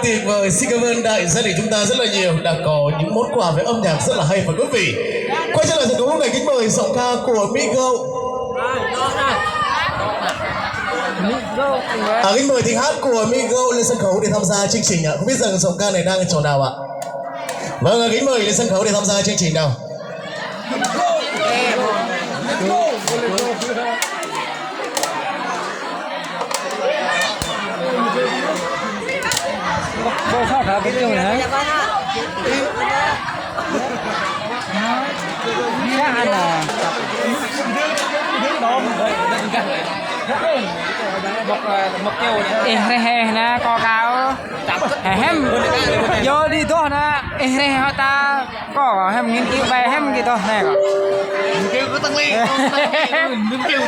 Tuyệt vời, xin cảm ơn đại gia đình chúng ta rất là nhiều đã có những món quà về âm nhạc rất là hay và thú vị. Quay trở lại sân khấu lúc này kính mời giọng ca của Migo. Kính mời tiếng hát của Migo lên sân khấu để tham gia chương trình ạ. Không biết rằng giọng ca này đang ở chỗ nào ạ? Vâng, kính mời lên sân khấu để tham gia chương trình nào. Sao thả cái điều này? Sao là he na co cao hem vô đi to na he ta có hem nghiên cứu về hem gì to này nghiên cứu có tăng lên nghiên cứu